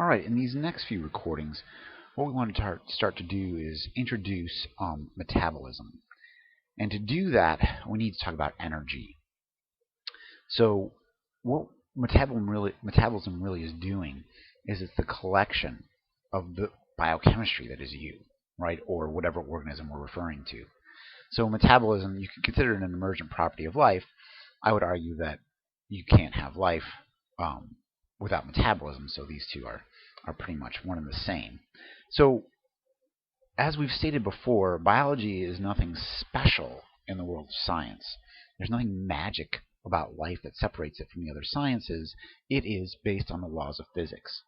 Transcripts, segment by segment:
Alright, in these next few recordings, what we want to start to do is introduce metabolism. And to do that, we need to talk about energy. So what metabolism really is doing is it's the collection of the biochemistry that is you, right, or whatever organism we're referring to. So metabolism, you can consider it an emergent property of life. I would argue that you can't have life without metabolism, so these two are pretty much one and the same. So as we've stated before, biology is nothing special in the world of science. There's nothing magic about life that separates it from the other sciences. It is based on the laws of physics.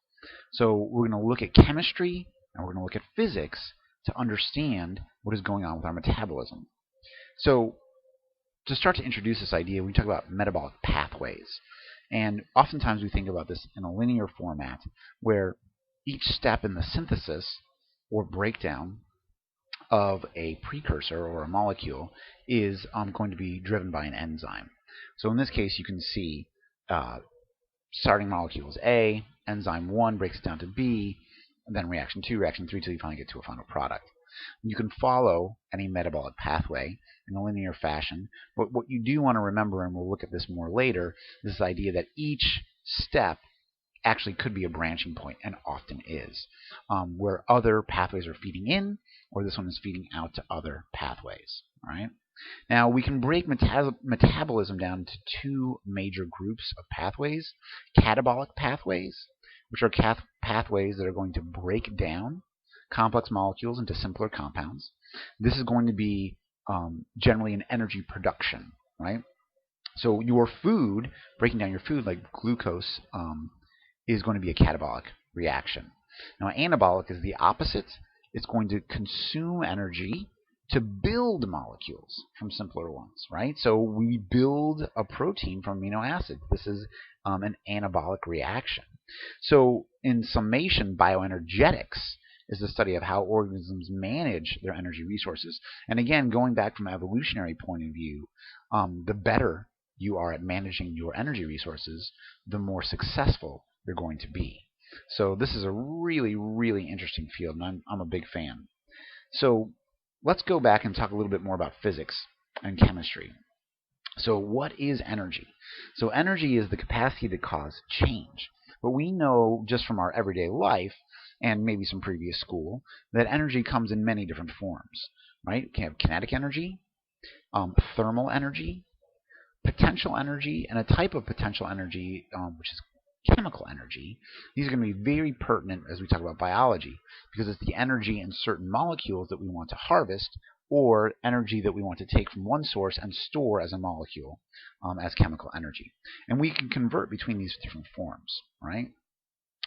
So we're going to look at chemistry and we're going to look at physics to understand what is going on with our metabolism. So to start to introduce this idea, we talk about metabolic pathways. And oftentimes we think about this in a linear format where each step in the synthesis or breakdown of a precursor or a molecule is going to be driven by an enzyme. So in this case, you can see starting molecule is A, enzyme 1 breaks it down to B, and then reaction 2, reaction 3, till you finally get to a final product. You can follow any metabolic pathway in a linear fashion, but what you do want to remember, and we'll look at this more later, is this idea that each step actually could be a branching point, and often is, where other pathways are feeding in, or this one is feeding out to other pathways. All right? Now, we can break metabolism down into two major groups of pathways: catabolic pathways, which are pathways that are going to break down complex molecules into simpler compounds. This is going to be generally an energy production, right? So your food, breaking down your food like glucose, is going to be a catabolic reaction. Now, anabolic is the opposite. It's going to consume energy to build molecules from simpler ones, right? So we build a protein from amino acids. This is an anabolic reaction. So in summation, bioenergetics is the study of how organisms manage their energy resources. And again, going back from an evolutionary point of view, the better you are at managing your energy resources, the more successful you're going to be. So this is a really, really interesting field, and I'm a big fan. So let's go back and talk a little bit more about physics and chemistry. So what is energy? So energy is the capacity to cause change. But we know just from our everyday life and maybe some previous school that energy comes in many different forms, right? You can have kinetic energy, thermal energy, potential energy, and a type of potential energy which is chemical energy. These are going to be very pertinent as we talk about biology, because it's the energy in certain molecules that we want to harvest, or energy that we want to take from one source and store as a molecule as chemical energy. And we can convert between these different forms, right?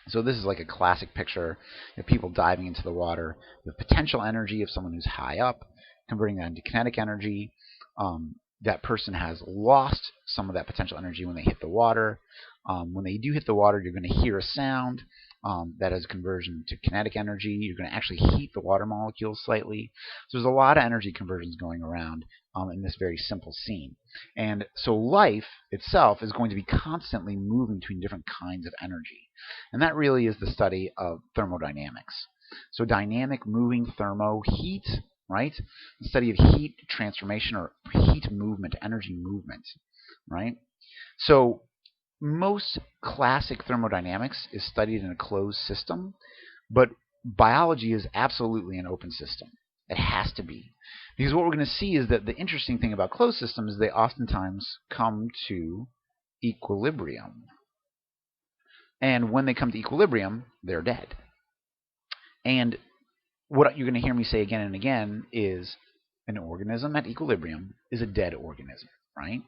So this is like a classic picture of people diving into the water. The potential energy of someone who's high up, converting that into kinetic energy. That person has lost some of that potential energy when they hit the water. When they do hit the water, you're going to hear a sound that is conversion to kinetic energy. You're going to actually heat the water molecules slightly. So there's a lot of energy conversions going around in this very simple scene. And so life itself is going to be constantly moving between different kinds of energy. And that really is the study of thermodynamics. So dynamic, moving, thermo, heat, right? The study of heat transformation, or heat movement, energy movement, right? So most classic thermodynamics is studied in a closed system, but biology is absolutely an open system. It has to be. Because what we're going to see is that the interesting thing about closed systems is they oftentimes come to equilibrium. And when they come to equilibrium, they're dead. And what you're going to hear me say again and again is an organism at equilibrium is a dead organism, right?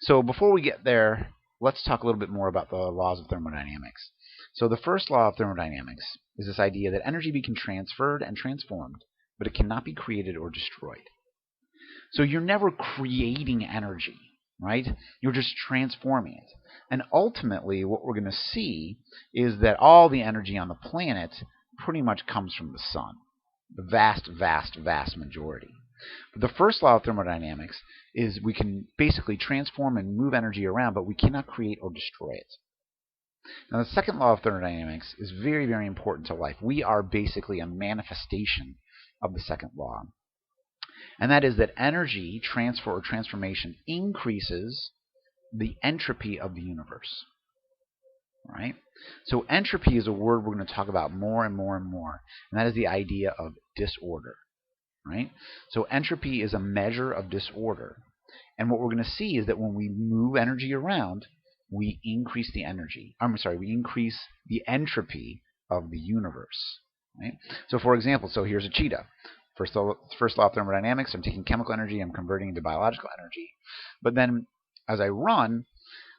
So before we get there, let's talk a little bit more about the laws of thermodynamics. So the first law of thermodynamics is this idea that energy can be transferred and transformed, but it cannot be created or destroyed. So you're never creating energy, right? You're just transforming it. And ultimately, what we're going to see is that all the energy on the planet pretty much comes from the sun. The vast, vast, vast majority. But the first law of thermodynamics is we can basically transform and move energy around, but we cannot create or destroy it. Now, the second law of thermodynamics is very, very important to life. We are basically a manifestation of the second law. And that is that energy transfer or transformation increases the entropy of the universe. Right? So entropy is a word we're going to talk about more and more and more, and that is the idea of disorder. Right? So entropy is a measure of disorder. And what we're going to see is that when we move energy around, we increase the energy. We increase the entropy of the universe. Right? So for example, here's a cheetah. First law of thermodynamics, I'm taking chemical energy, I'm converting into biological energy. But then as I run,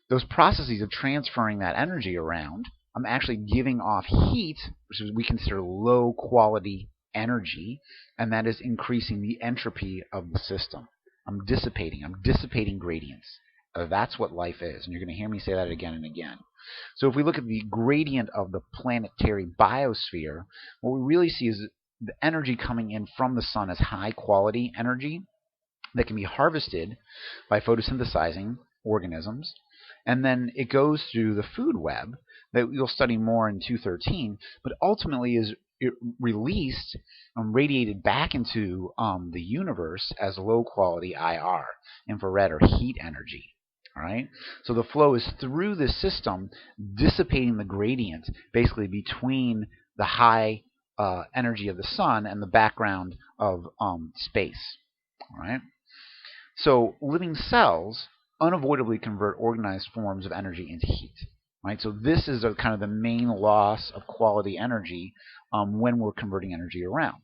those processes of transferring that energy around, I'm actually giving off heat, which we consider low quality energy, and that is increasing the entropy of the system. I'm dissipating gradients. That's what life is, and you're going to hear me say that again and again. So if we look at the gradient of the planetary biosphere, what we really see is the energy coming in from the sun is high quality energy that can be harvested by photosynthesizing organisms, and then it goes through the food web that we'll study more in 213, but ultimately is released, radiated back into the universe as low-quality IR, infrared or heat energy. All right? So the flow is through the system, dissipating the gradient basically between the high energy of the sun and the background of space. All right? So living cells unavoidably convert organized forms of energy into heat. Right? So this is kind of the main loss of quality energy when we're converting energy around.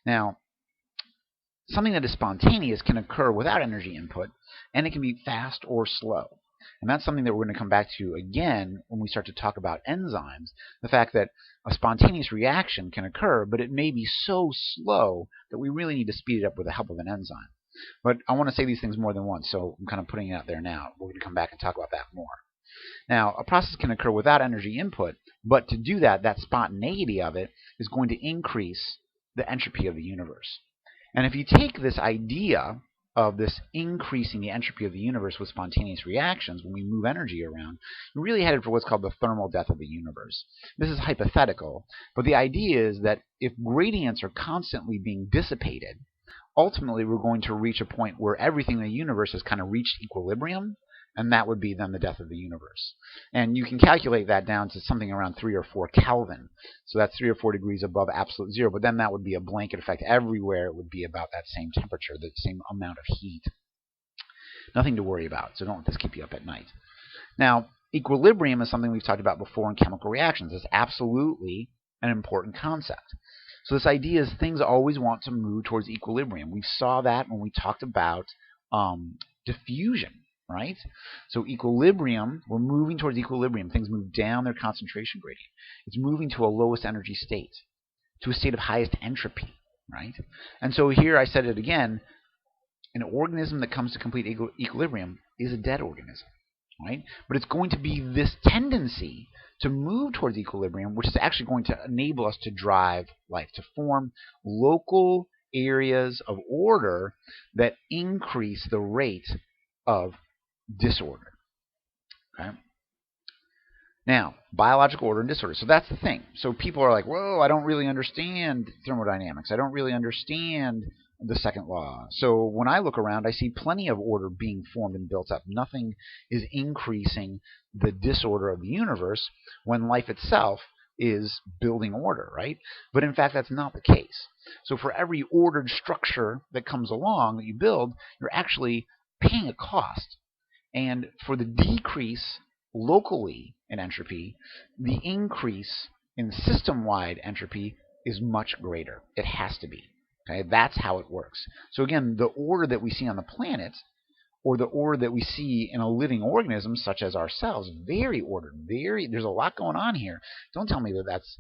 Now, something that is spontaneous can occur without energy input, and it can be fast or slow. And that's something that we're going to come back to again when we start to talk about enzymes, the fact that a spontaneous reaction can occur, but it may be so slow that we really need to speed it up with the help of an enzyme. But I want to say these things more than once, so I'm kind of putting it out there now. We're going to come back and talk about that more. Now, a process can occur without energy input, but to do that, that spontaneity of it is going to increase the entropy of the universe. And if you take this idea of this increasing the entropy of the universe with spontaneous reactions when we move energy around, you're really headed for what's called the thermal death of the universe. This is hypothetical, but the idea is that if gradients are constantly being dissipated, ultimately we're going to reach a point where everything in the universe has kind of reached equilibrium, and that would be then the death of the universe. And you can calculate that down to something around 3 or 4 Kelvin. So that's 3 or 4 degrees above absolute zero, but then that would be a blanket effect. Everywhere it would be about that same temperature, the same amount of heat. Nothing to worry about, so don't let this keep you up at night. Now, equilibrium is something we've talked about before in chemical reactions. It's absolutely an important concept. So this idea is things always want to move towards equilibrium. We saw that when we talked about diffusion. Right? So equilibrium, we're moving towards equilibrium. Things move down their concentration gradient. It's moving to a lowest energy state, to a state of highest entropy. Right? And so here I said it again, an organism that comes to complete equilibrium is a dead organism. Right? But it's going to be this tendency to move towards equilibrium, which is actually going to enable us to drive life, to form local areas of order that increase the rate of disorder. Okay? Now, biological order and disorder. So that's the thing. So people are like, whoa, I don't really understand thermodynamics. I don't really understand the second law. So when I look around, I see plenty of order being formed and built up. Nothing is increasing the disorder of the universe when life itself is building order, right? But in fact, that's not the case. So for every ordered structure that comes along that you build, you're actually paying a cost. And for the decrease locally in entropy, the increase in system-wide entropy is much greater. It has to be. Okay? That's how it works. So again, the order that we see on the planet, or the order that we see in a living organism such as ourselves, very ordered. There's a lot going on here. Don't tell me that that's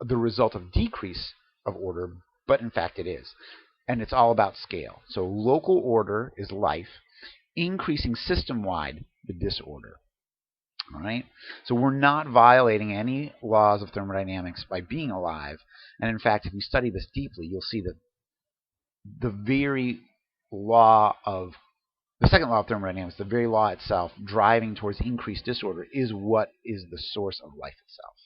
the result of decrease of order, but in fact it is. And it's all about scale. So local order is life, increasing system-wide the disorder. All right? So we're not violating any laws of thermodynamics by being alive. And in fact, if you study this deeply, you'll see that the very law of The second law of thermodynamics, the very law itself, driving towards increased disorder, is what is the source of life itself.